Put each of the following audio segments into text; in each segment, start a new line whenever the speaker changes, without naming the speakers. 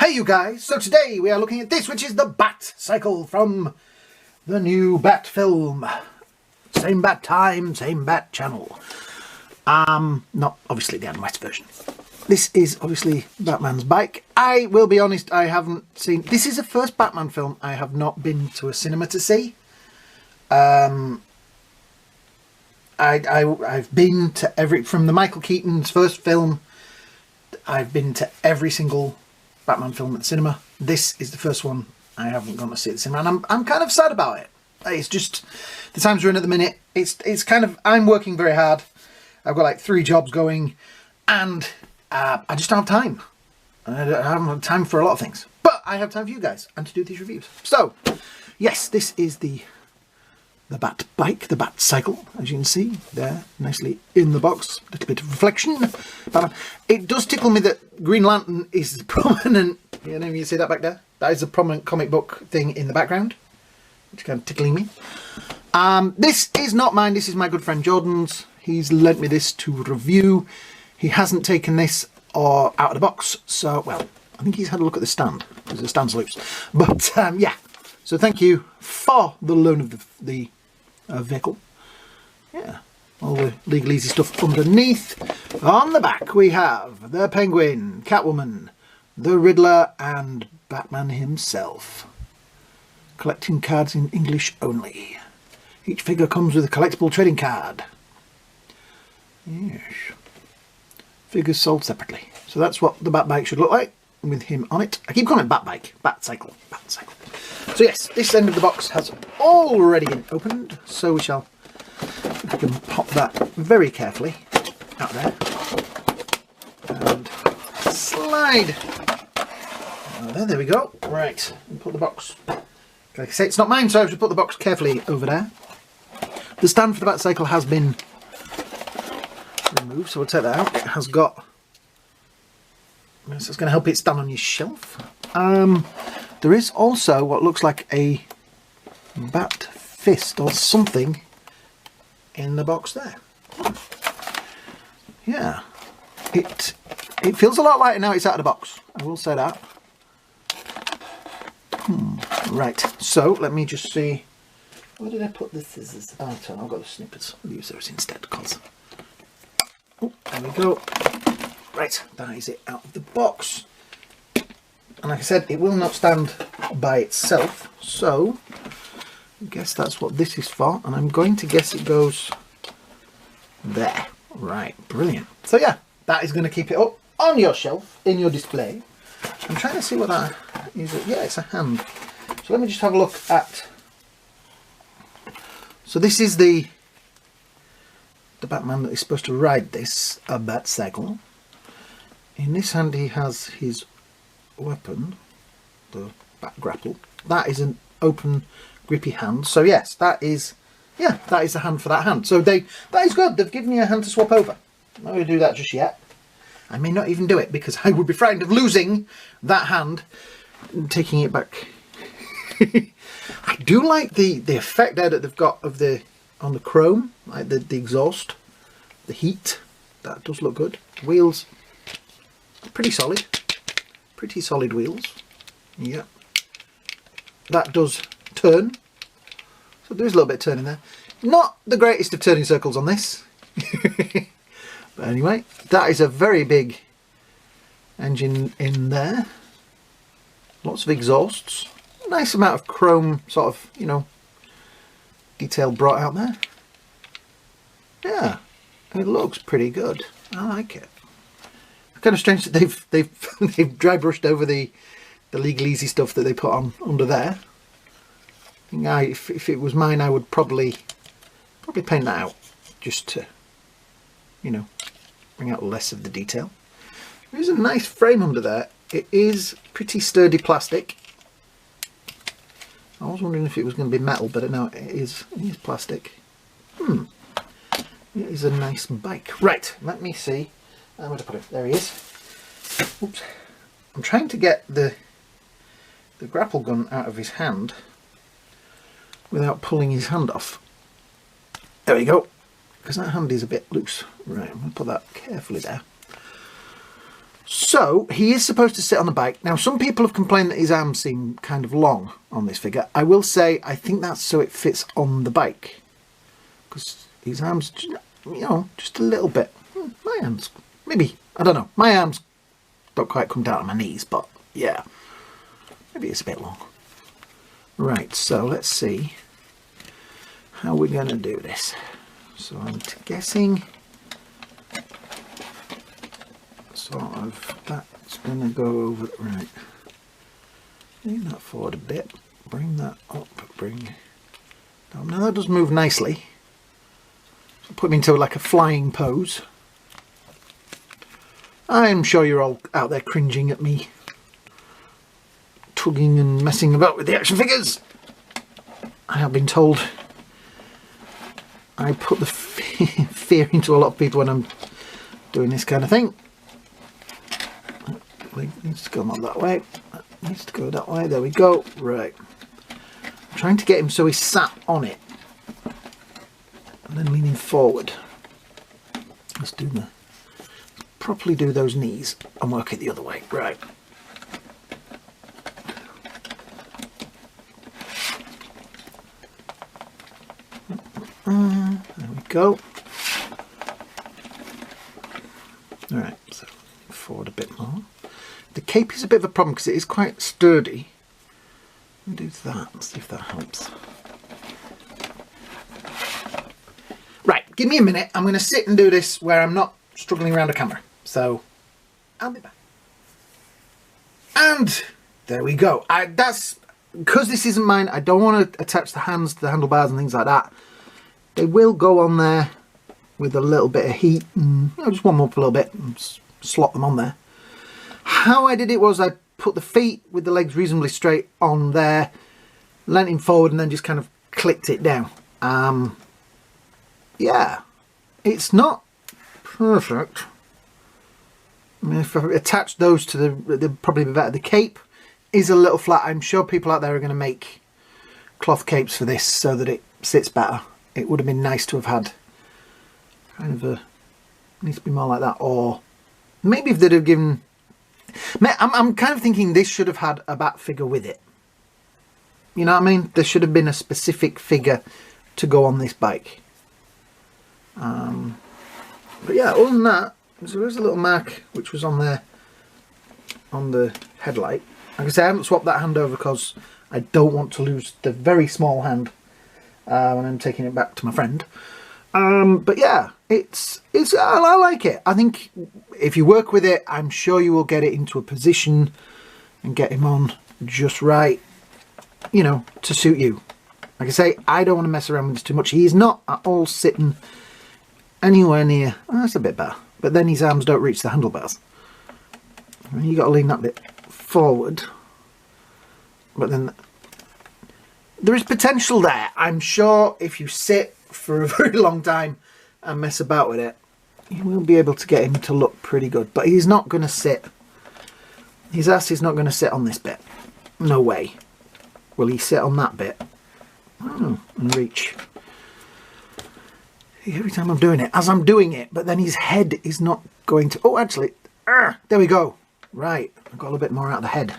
Hey you guys, so today we are looking at this, which is the Batcycle from the new Bat film. Same Bat time, same Bat channel. Not obviously the animated version. This is obviously Batman's bike. I will be honest, I haven't seen... This is the first Batman film I have not been to a cinema to see. I've been to every... From the Michael Keaton's first film, I've been to every single Batman film at the cinema. This is the first one I haven't gone to see at the cinema, and I'm kind of sad about it. It's just the times we're in at the minute. It's kind of, I'm working very hard. I've got like 3 jobs going, and I just don't have time. I haven't had time for a lot of things, but I have time for you guys and to do these reviews. So yes, this is the Bat bike, the Batcycle, as you can see there, nicely in the box. A little bit of reflection. It does tickle me that Green Lantern is prominent. You know, you see that back there? That is a prominent comic book thing in the background, which is kind of tickling me. This is not mine. This is my good friend Jordan's. He's lent me this to review. He hasn't taken this out of the box, so, well, I think he's had a look at the stand, because the stand's loose. But, yeah. So thank you for the loan of the vehicle. Yeah, all the legal easy stuff underneath. On the back we have the Penguin, Catwoman, the Riddler and Batman himself. Collecting cards in English only. Each figure comes with a collectible trading card. Yes. Figures sold separately. So that's what the Bat bike should look like with him on it. I keep calling it Bat bike, Batcycle, Batcycle. So yes, this end of the box has already been opened, so we shall, if we can pop that very carefully out there and slide. There we go. Right, and put the box, like I say, it's not mine, so I should put the box carefully over there. The stand for the Batcycle has been removed, so we'll take that out. It has got, so it's going to help it stand on your shelf. There is also what looks like a bat fist or something in the box there. Yeah, it feels a lot lighter now it's out of the box, I will say that. Right, so let me just see, where did I put the scissors? Oh, I've got the snippets. I'll use those instead, because... Oh, there we go. Right, that is it out of the box. And like I said, it will not stand by itself, so I guess that's what this is for, and I'm going to guess it goes there. Right, brilliant. So yeah, that is going to keep it up on your shelf, in your display. I'm trying to see what that is. Yeah, it's a hand. So let me just have a look at... So this is the Batman that is supposed to ride this, a Batcycle. In this hand he has his weapon, the bat grapple. That is an open grippy hand, so yes, that is, yeah, that is the hand for that hand. So that is good. They've given you a hand to swap over. I'm not going to do that just yet. I may not even do it, because I would be frightened of losing that hand and taking it back. I do like the effect there that they've got of on the chrome, like the exhaust, the heat. That does look good. Wheels, pretty solid. Pretty solid wheels. Yeah. That does turn. So there is a little bit of turning there. Not the greatest of turning circles on this. But anyway, that is a very big engine in there. Lots of exhausts. Nice amount of chrome sort of, you know, detail brought out there. Yeah. It looks pretty good. I like it. Kind of strange that they've dry brushed over the legal easy stuff that they put on under there. I think if it was mine, I would probably paint that out, just to, you know, bring out less of the detail. There is a nice frame under there. It is pretty sturdy plastic. I was wondering if it was going to be metal, but no, it is plastic. It is a nice bike. Right, let me see. Where to put it? There he is. Oops. I'm trying to get the grapple gun out of his hand without pulling his hand off. There we go. Because that hand is a bit loose. Right, I'm going to put that carefully there. So he is supposed to sit on the bike. Now some people have complained that his arms seem kind of long on this figure. I will say I think that's so it fits on the bike, because his arms, you know, just a little bit. My arms, maybe, I don't know. My arms don't quite come down to my knees, but yeah, maybe it's a bit long. Right, so let's see how we're going to do this. So I'm guessing sort of that's going to go over, right, lean that forward a bit, bring that up, bring down. Now that does move nicely. So put me into like a flying pose. I'm sure you're all out there cringing at me tugging and messing about with the action figures. I have been told I put the fear into a lot of people when I'm doing this kind of thing. It needs to go not that way. It needs to go that way. There we go. Right. I'm trying to get him so he's sat on it and then leaning forward. Let's do the properly do those knees and work it the other way. Right. There we go. Alright, so forward a bit more. The cape is a bit of a problem because it is quite sturdy. Let me do that and see if that helps. Right, give me a minute. I'm going to sit and do this where I'm not struggling around a camera. So, I'll be back. And there we go. That's because this isn't mine. I don't want to attach the hands to the handlebars and things like that. They will go on there with a little bit of heat and, you know, just warm them up a little bit and slot them on there. How I did it was I put the feet with the legs reasonably straight on there, leant him forward and then just kind of clicked it down. Yeah, it's not perfect. I mean, if I attach those to they'd probably be better. The cape is a little flat. I'm sure people out there are going to make cloth capes for this so that it sits better. It would have been nice to have had kind of a, needs to be more like that, or maybe if they'd have given, I'm kind of thinking this should have had a bat figure with it. You know what I mean? There should have been a specific figure to go on this bike. But yeah, other than that, so there's a little mark which was on there on the headlight. Like I say, I haven't swapped that hand over because I don't want to lose the very small hand when I'm taking it back to my friend. But yeah, I like it. I think if you work with it, I'm sure you will get it into a position and get him on just right, you know, to suit you. Like I say, I don't want to mess around with this too much. He's not at all sitting anywhere near, oh, that's a bit better, but then his arms don't reach the handlebars. And you got to lean that bit forward, but then there is potential there. I'm sure if you sit for a very long time and mess about with it, you will be able to get him to look pretty good. But he's not going to sit, his ass is not going to sit on this bit. No way. Will he sit on that bit? Oh, and reach. Every time I'm doing it, as I'm doing it, but then his head is not going to, oh actually, there we go. Right, I've got a little bit more out of the head.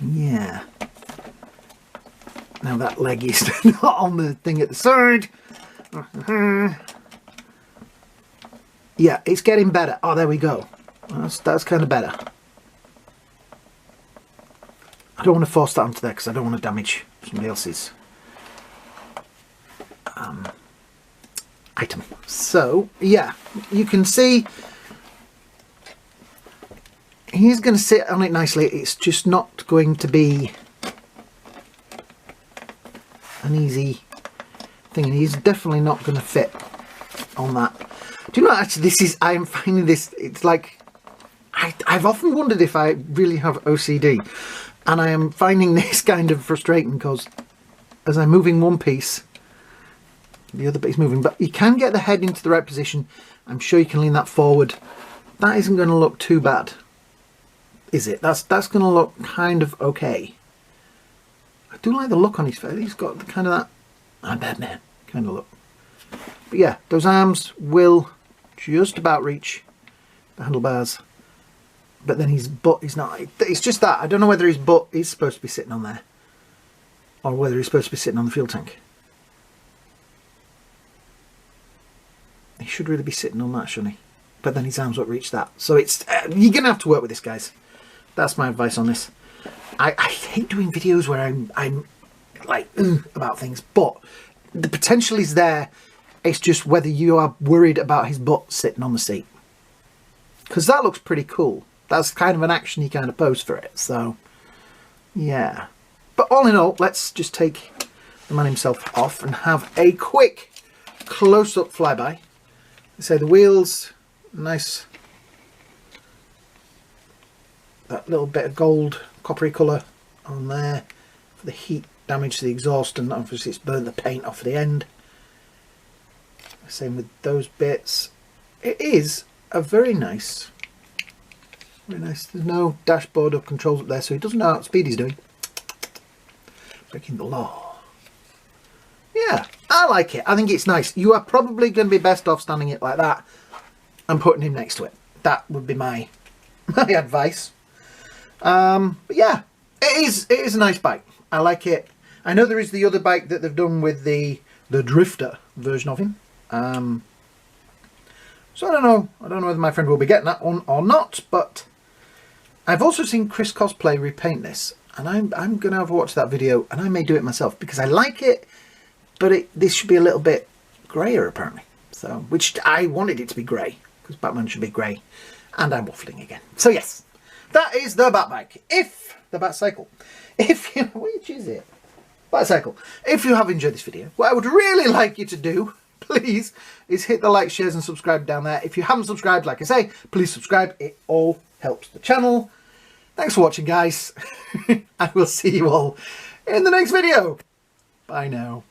Yeah. Now that leg is not on the thing at the side. Yeah, it's getting better. Oh, there we go. That's kind of better. I don't want to force that onto there because I don't want to damage somebody else's item. So, yeah, you can see he's going to sit on it nicely. It's just not going to be an easy thing. And he's definitely not going to fit on that. Do you know, actually, this is, I am finding this, it's like, I've often wondered if I really have OCD. And I am finding this kind of frustrating because as I'm moving one piece, the other bit is moving. But you can get the head into the right position. I'm sure you can lean that forward. That isn't going to look too bad, is it? That's going to look kind of okay. I do like the look on his face. He's got the kind of that, I'm Batman kind of look. But yeah, those arms will just about reach the handlebars. But then his butt is not. It's just that. I don't know whether his butt is supposed to be sitting on there, or whether he's supposed to be sitting on the fuel tank. He should really be sitting on that, shouldn't he? But then his arms won't reach that. So it's you're going to have to work with this, guys. That's my advice on this. I hate doing videos where I'm like about things, but the potential is there. It's just whether you are worried about his butt sitting on the seat. Because that looks pretty cool. That's kind of an action-y kind of pose for it. So, yeah. But all in all, let's just take the man himself off and have a quick close-up flyby. So the wheels, nice. That little bit of gold, coppery colour on there for the heat damage to the exhaust, and obviously it's burnt the paint off the end. Same with those bits. It is a very nice. There's no dashboard or controls up there, so he doesn't know what speed he's doing. Breaking the law. Yeah, I like it. I think it's nice. You are probably going to be best off standing it like that and putting him next to it. That would be my advice. But yeah, it is a nice bike. I like it. I know there is the other bike that they've done with the drifter version of him. So I don't know whether my friend will be getting that one or not, but I've also seen Chris Cosplay repaint this, and I'm going to have a watch that video, and I may do it myself because I like it, but this should be a little bit greyer apparently. So, which I wanted it to be grey, because Batman should be grey, and I'm waffling again. So yes, that is the Batbike. The Batcycle. Which is it? Batcycle. If you have enjoyed this video, what I would really like you to do, please, is hit the like, shares and subscribe down there. If you haven't subscribed, like I say, please subscribe. It all helps the channel. Thanks for watching, guys. I will see you all in the next video. Bye now.